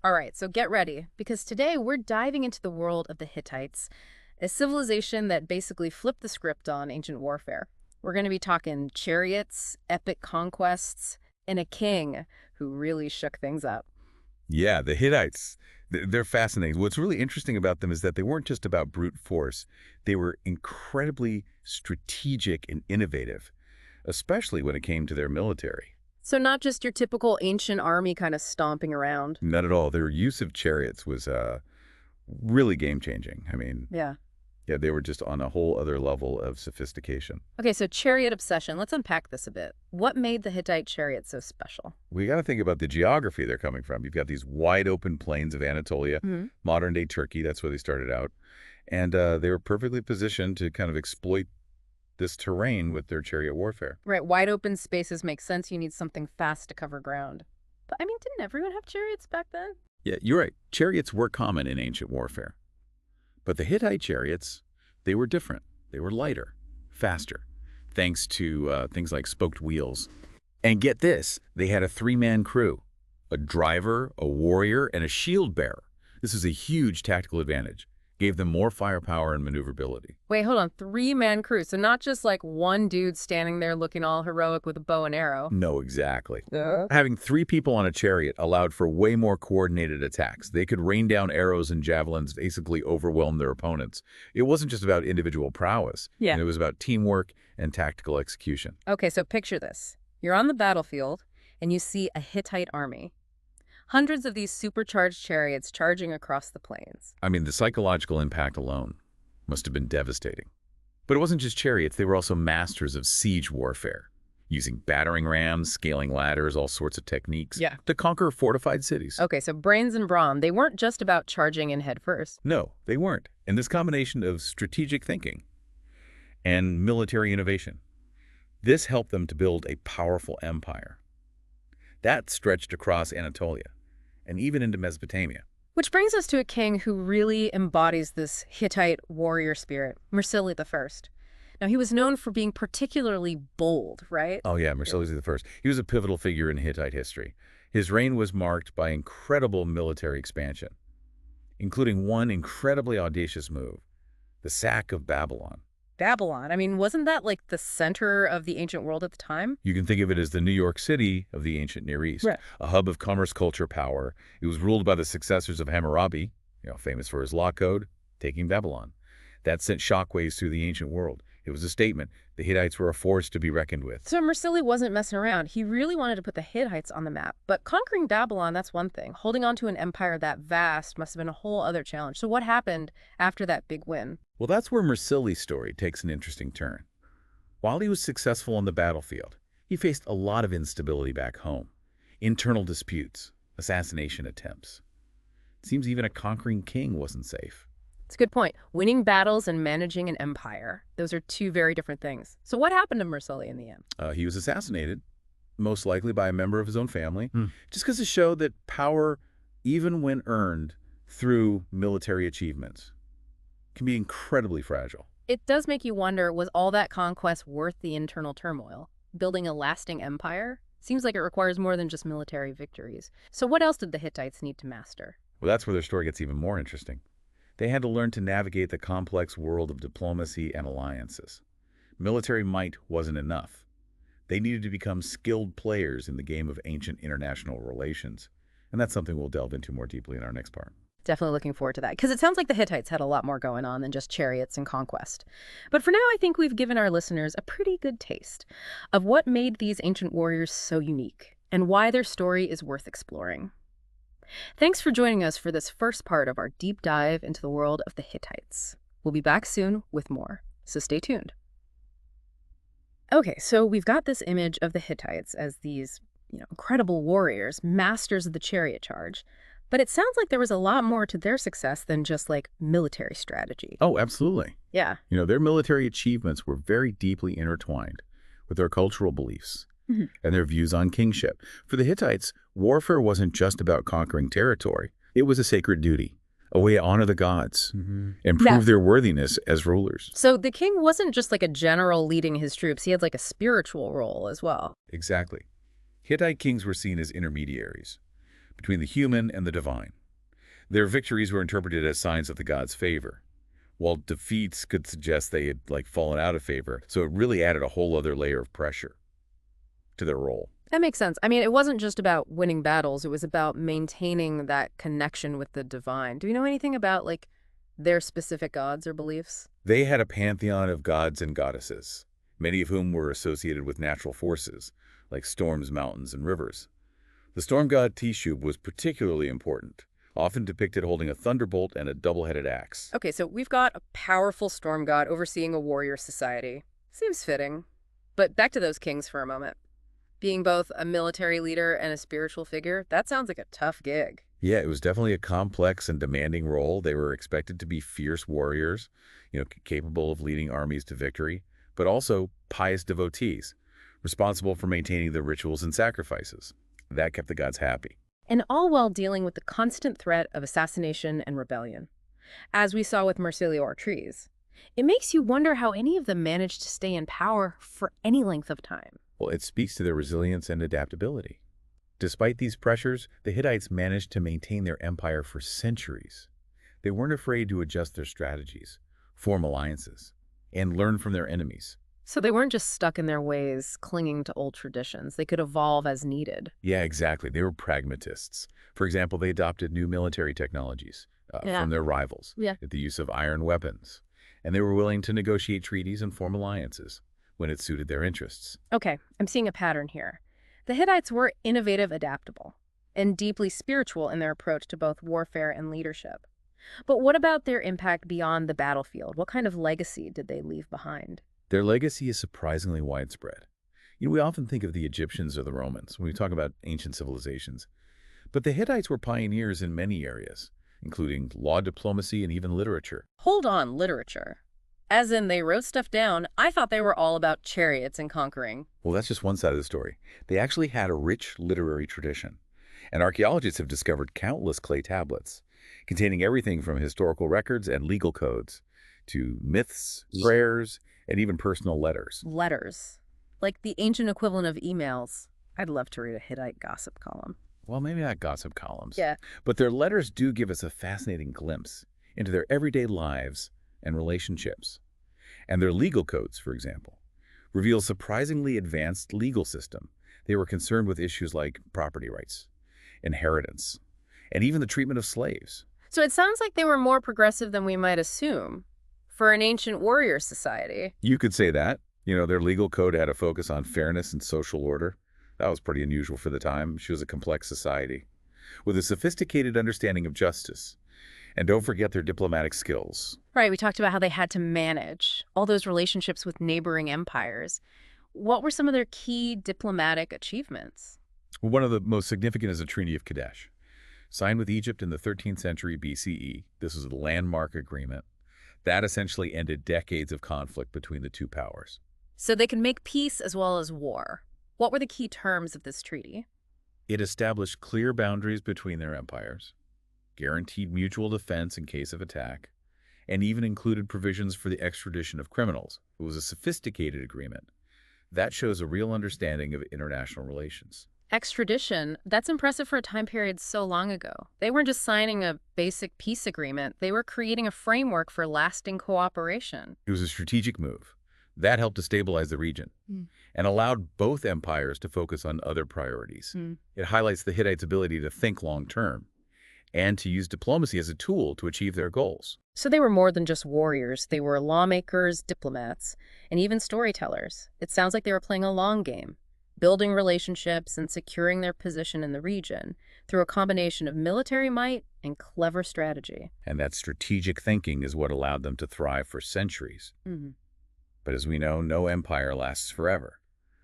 All right, so get ready, because today we're diving into the world of the Hittites, a civilization that basically flipped the script on ancient warfare. We're going to be talking chariots, epic conquests, and a king who really shook things up. Yeah, the Hittites, they're fascinating. What's really interesting about them is that they weren't just about brute force. They were incredibly strategic and innovative, especially when it came to their military. So not just your typical ancient army kind of stomping around. Not at all. Their use of chariots was really game-changing. I mean, Yeah. yeah, they were just on a whole other level of sophistication. Okay, so chariot obsession. Let's unpack this a bit. What made the Hittite chariot so special? We got to think about the geography they're coming from. You've got these wide-open plains of Anatolia, modern-day Turkey. That's where they started out. And they were perfectly positioned to kind of exploit this terrain with their chariot warfare. Right, wide open spaces make sense. You need something fast to cover ground. But I mean, didn't everyone have chariots back then? Yeah, you're right. Chariots were common in ancient warfare. But the Hittite chariots, they were different. They were lighter, faster, thanks to things like spoked wheels. And get this, they had a three-man crew, a driver, a warrior, and a shield bearer. This is a huge tactical advantage. Gave them more firepower and maneuverability. Wait, hold on. Three-man crew. So not just like one dude standing there looking all heroic with a bow and arrow. No, exactly. Yeah. Having three people on a chariot allowed for way more coordinated attacks. They could rain down arrows and javelins, basically overwhelm their opponents. It wasn't just about individual prowess. Yeah. It was about teamwork and tactical execution. Okay, so picture this. You're on the battlefield, and you see a Hittite army. Hundreds of these supercharged chariots charging across the plains. I mean, the psychological impact alone must have been devastating. But it wasn't just chariots. They were also masters of siege warfare, using battering rams, scaling ladders, all sorts of techniques to conquer fortified cities. Okay, so brains and brawn, they weren't just about charging in head first. No, they weren't. And this combination of strategic thinking and military innovation, this helped them to build a powerful empire. That stretched across Anatolia and even into Mesopotamia. Which brings us to a king who really embodies this Hittite warrior spirit, Mursili I. Now, he was known for being particularly bold, right? Oh yeah, Mursili I. He was a pivotal figure in Hittite history. His reign was marked by incredible military expansion, including one incredibly audacious move, the sack of Babylon. Babylon. I mean, wasn't that like the center of the ancient world at the time? You can think of it as the New York City of the ancient Near East, Right. a hub of commerce, culture, power. It was ruled by the successors of Hammurabi, famous for his law code, taking Babylon. That sent shockwaves through the ancient world. It was a statement. The Hittites were a force to be reckoned with. So Mursili wasn't messing around. He really wanted to put the Hittites on the map. But conquering Babylon, that's one thing. Holding on to an empire that vast must have been a whole other challenge. So what happened after that big win? Well, that's where Mursili's story takes an interesting turn. While he was successful on the battlefield, he faced a lot of instability back home. Internal disputes, assassination attempts. It seems even a conquering king wasn't safe. It's a good point. Winning battles and managing an empire. Those are two very different things. So what happened to Mursili in the end? He was assassinated, most likely by a member of his own family, just because it showed that power, even when earned through military achievements, can be incredibly fragile. It does make you wonder, was all that conquest worth the internal turmoil? Building a lasting empire? Seems like it requires more than just military victories. So what else did the Hittites need to master? Well, that's where their story gets even more interesting. They had to learn to navigate the complex world of diplomacy and alliances. Military might wasn't enough. They needed to become skilled players in the game of ancient international relations. And that's something we'll delve into more deeply in our next part. Definitely looking forward to that, because it sounds like the Hittites had a lot more going on than just chariots and conquest. But for now, I think we've given our listeners a pretty good taste of what made these ancient warriors so unique and why their story is worth exploring. Thanks for joining us for this first part of our deep dive into the world of the Hittites. We'll be back soon with more, so stay tuned. Okay, so we've got this image of the Hittites as these, incredible warriors, masters of the chariot charge. But it sounds like there was a lot more to their success than just like military strategy. Oh, absolutely. Yeah. Their military achievements were very deeply intertwined with their cultural beliefs and their views on kingship. For the Hittites, warfare wasn't just about conquering territory. It was a sacred duty, a way to honor the gods and prove their worthiness as rulers. So the king wasn't just like a general leading his troops. He had like a spiritual role as well. Exactly. Hittite kings were seen as intermediaries, between the human and the divine. Their victories were interpreted as signs of the gods' favor, while defeats could suggest they had fallen out of favor, so it really added a whole other layer of pressure to their role. That makes sense. I mean, it wasn't just about winning battles. It was about maintaining that connection with the divine. Do you know anything about, their specific gods or beliefs? They had a pantheon of gods and goddesses, many of whom were associated with natural forces, like storms, mountains, and rivers. The storm god Teshub was particularly important, often depicted holding a thunderbolt and a double-headed axe. Okay, so we've got a powerful storm god overseeing a warrior society. Seems fitting. But back to those kings for a moment. Being both a military leader and a spiritual figure, that sounds like a tough gig. Yeah, it was definitely a complex and demanding role. They were expected to be fierce warriors, capable of leading armies to victory, but also pious devotees, responsible for maintaining the rituals and sacrifices. That kept the gods happy. And all while dealing with the constant threat of assassination and rebellion. As we saw with Marsilio Ortiz, it makes you wonder how any of them managed to stay in power for any length of time. Well, it speaks to their resilience and adaptability. Despite these pressures, the Hittites managed to maintain their empire for centuries. They weren't afraid to adjust their strategies, form alliances, and learn from their enemies. So they weren't just stuck in their ways, clinging to old traditions. They could evolve as needed. Yeah, exactly. They were pragmatists. For example, they adopted new military technologies from their rivals, the use of iron weapons, and they were willing to negotiate treaties and form alliances when it suited their interests. Okay, I'm seeing a pattern here. The Hittites were innovative, adaptable, and deeply spiritual in their approach to both warfare and leadership. But what about their impact beyond the battlefield? What kind of legacy did they leave behind? Their legacy is surprisingly widespread. We often think of the Egyptians or the Romans when we talk about ancient civilizations. But the Hittites were pioneers in many areas, including law, diplomacy, and even literature. Hold on, literature. As in, they wrote stuff down. I thought they were all about chariots and conquering. Well, that's just one side of the story. They actually had a rich literary tradition, and archaeologists have discovered countless clay tablets containing everything from historical records and legal codes to myths, prayers, and even personal letters. Letters. Like the ancient equivalent of emails. I'd love to read a Hittite gossip column. Well, maybe not gossip columns. Yeah. But their letters do give us a fascinating glimpse into their everyday lives and relationships. And their legal codes, for example, reveal a surprisingly advanced legal system. They were concerned with issues like property rights, inheritance, and even the treatment of slaves. So it sounds like they were more progressive than we might assume for an ancient warrior society. You could say that. Their legal code had a focus on fairness and social order. That was pretty unusual for the time. She was a complex society with a sophisticated understanding of justice. And don't forget their diplomatic skills. Right, we talked about how they had to manage all those relationships with neighboring empires. What were some of their key diplomatic achievements? One of the most significant is the Treaty of Kadesh. Signed with Egypt in the 13th century BCE, this was a landmark agreement. That essentially ended decades of conflict between the two powers. So they could make peace as well as war. What were the key terms of this treaty? It established clear boundaries between their empires, guaranteed mutual defense in case of attack, and even included provisions for the extradition of criminals. It was a sophisticated agreement. That shows a real understanding of international relations. Extradition, that's impressive for a time period so long ago. They weren't just signing a basic peace agreement. They were creating a framework for lasting cooperation. It was a strategic move. That helped to stabilize the region and allowed both empires to focus on other priorities. It highlights the Hittites' ability to think long-term and to use diplomacy as a tool to achieve their goals. So they were more than just warriors. They were lawmakers, diplomats, and even storytellers. It sounds like they were playing a long game, building relationships and securing their position in the region through a combination of military might and clever strategy. And that strategic thinking is what allowed them to thrive for centuries. But as we know, no empire lasts forever.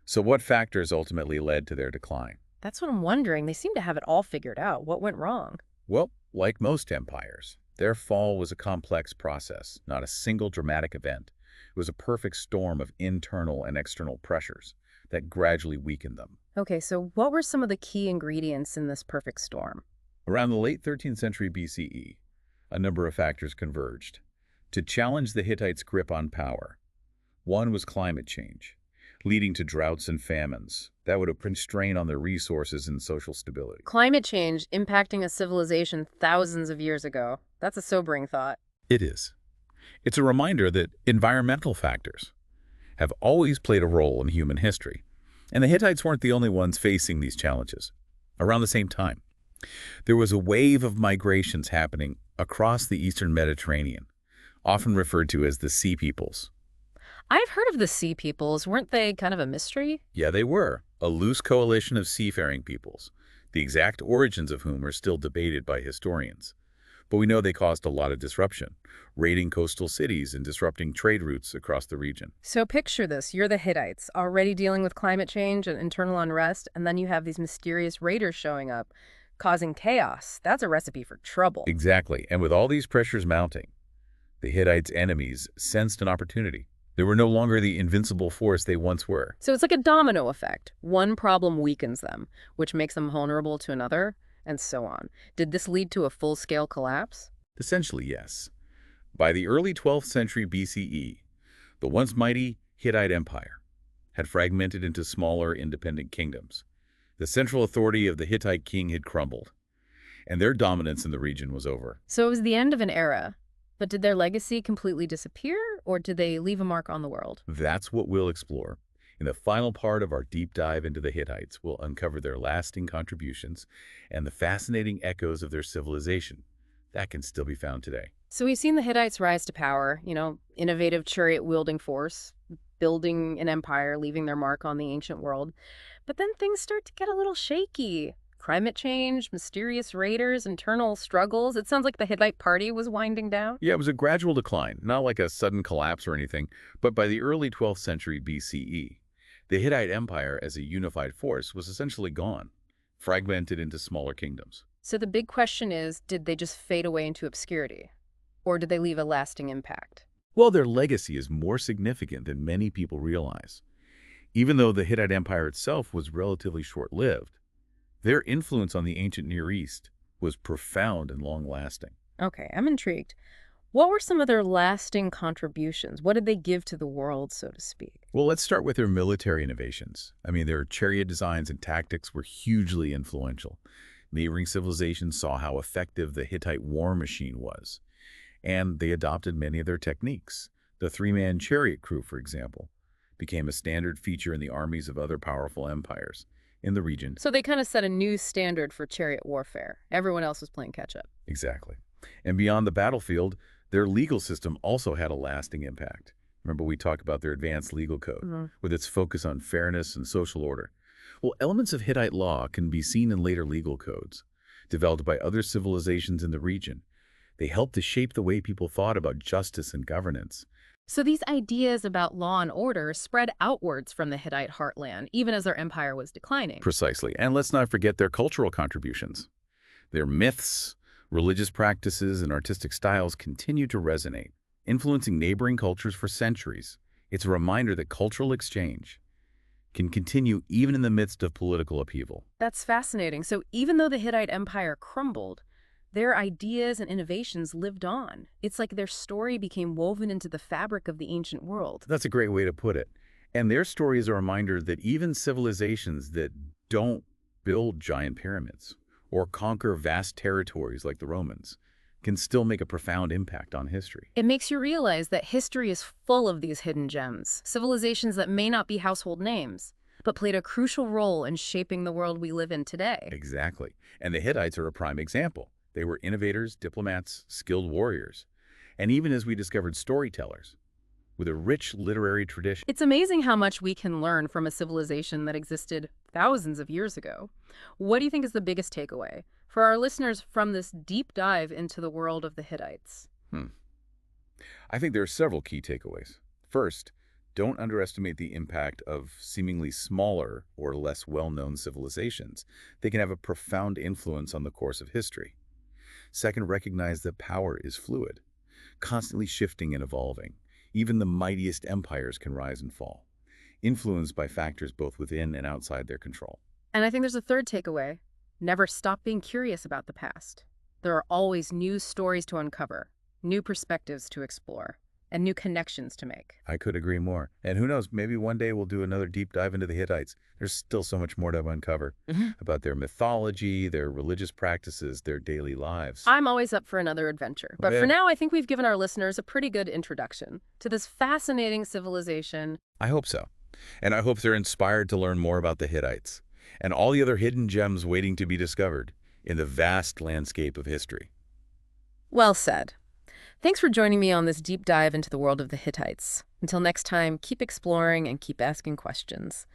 So what factors ultimately led to their decline? That's what I'm wondering. They seem to have it all figured out. What went wrong? Well, like most empires, their fall was a complex process, not a single dramatic event. It was a perfect storm of internal and external pressures that gradually weakened them. Okay, so what were some of the key ingredients in this perfect storm? Around the late 13th century BCE, a number of factors converged to challenge the Hittites' grip on power. One was climate change. leading to droughts and famines. That would have put strain on their resources and social stability. Climate change impacting a civilization thousands of years ago. That's a sobering thought. It is. It's a reminder that environmental factors have always played a role in human history, and the Hittites weren't the only ones facing these challenges. Around the same time, there was a wave of migrations happening across the eastern Mediterranean, often referred to as the Sea Peoples. I've heard of the Sea Peoples. Weren't they kind of a mystery? Yeah, they were, a loose coalition of seafaring peoples, the exact origins of whom are still debated by historians. But we know they caused a lot of disruption, raiding coastal cities and disrupting trade routes across the region. So picture this. You're the Hittites, already dealing with climate change and internal unrest, and then you have these mysterious raiders showing up, causing chaos. That's a recipe for trouble. Exactly, and with all these pressures mounting, the Hittites' enemies sensed an opportunity. They were no longer the invincible force they once were. So it's like a domino effect. One problem weakens them, which makes them vulnerable to another, and so on. Did this lead to a full-scale collapse? Essentially, yes. By the early 12th century BCE, the once mighty Hittite Empire had fragmented into smaller independent kingdoms. The central authority of the Hittite king had crumbled, and their dominance in the region was over. So it was the end of an era. But did their legacy completely disappear, or did they leave a mark on the world? That's what we'll explore. In the final part of our deep dive into the Hittites, we'll uncover their lasting contributions and the fascinating echoes of their civilization that can still be found today. So we've seen the Hittites rise to power, innovative chariot-wielding force, building an empire, leaving their mark on the ancient world. But then things start to get a little shaky. Climate change, mysterious raiders, internal struggles. It sounds like the Hittite party was winding down. Yeah, it was a gradual decline, not like a sudden collapse or anything, but by the early 12th century BCE, the Hittite Empire as a unified force was essentially gone, fragmented into smaller kingdoms. So the big question is, did they just fade away into obscurity? Or did they leave a lasting impact? Well, their legacy is more significant than many people realize. Even though the Hittite Empire itself was relatively short-lived, their influence on the ancient Near East was profound and long-lasting. Okay, I'm intrigued. What were some of their lasting contributions? What did they give to the world, so to speak? Well, let's start with their military innovations. Their chariot designs and tactics were hugely influential. Neighboring civilizations saw how effective the Hittite war machine was, and they adopted many of their techniques. The three-man chariot crew, for example, became a standard feature in the armies of other powerful empires in the region. So they kind of set a new standard for chariot warfare. Everyone else was playing catch-up. Exactly. And beyond the battlefield, their legal system also had a lasting impact. Remember, we talked about their advanced legal code, with its focus on fairness and social order. Well, elements of Hittite law can be seen in later legal codes, developed by other civilizations in the region. They helped to shape the way people thought about justice and governance. So these ideas about law and order spread outwards from the Hittite heartland, even as their empire was declining. Precisely. And let's not forget their cultural contributions. Their myths, religious practices, and artistic styles continue to resonate, influencing neighboring cultures for centuries. It's a reminder that cultural exchange can continue even in the midst of political upheaval. That's fascinating. So even though the Hittite Empire crumbled, their ideas and innovations lived on. It's like their story became woven into the fabric of the ancient world. That's a great way to put it. And their story is a reminder that even civilizations that don't build giant pyramids or conquer vast territories like the Romans can still make a profound impact on history. It makes you realize that history is full of these hidden gems, civilizations that may not be household names, but played a crucial role in shaping the world we live in today. Exactly. And the Hittites are a prime example. They were innovators, diplomats, skilled warriors, and even, as we discovered, storytellers with a rich literary tradition. It's amazing how much we can learn from a civilization that existed thousands of years ago. What do you think is the biggest takeaway for our listeners from this deep dive into the world of the Hittites? I think there are several key takeaways. First, don't underestimate the impact of seemingly smaller or less well-known civilizations. They can have a profound influence on the course of history. Second, recognize that power is fluid, constantly shifting and evolving. Even the mightiest empires can rise and fall, influenced by factors both within and outside their control. And I think there's a third takeaway. Never stop being curious about the past. There are always new stories to uncover, new perspectives to explore. and new connections to make. I could agree more. And who knows, maybe one day we'll do another deep dive into the Hittites. There's still so much more to uncover about their mythology, their religious practices, their daily lives. I'm always up for another adventure. But for Yeah. now, I think we've given our listeners a pretty good introduction to this fascinating civilization. I hope so. And I hope they're inspired to learn more about the Hittites and all the other hidden gems waiting to be discovered in the vast landscape of history. Well said. Thanks for joining me on this deep dive into the world of the Hittites. Until next time, keep exploring and keep asking questions.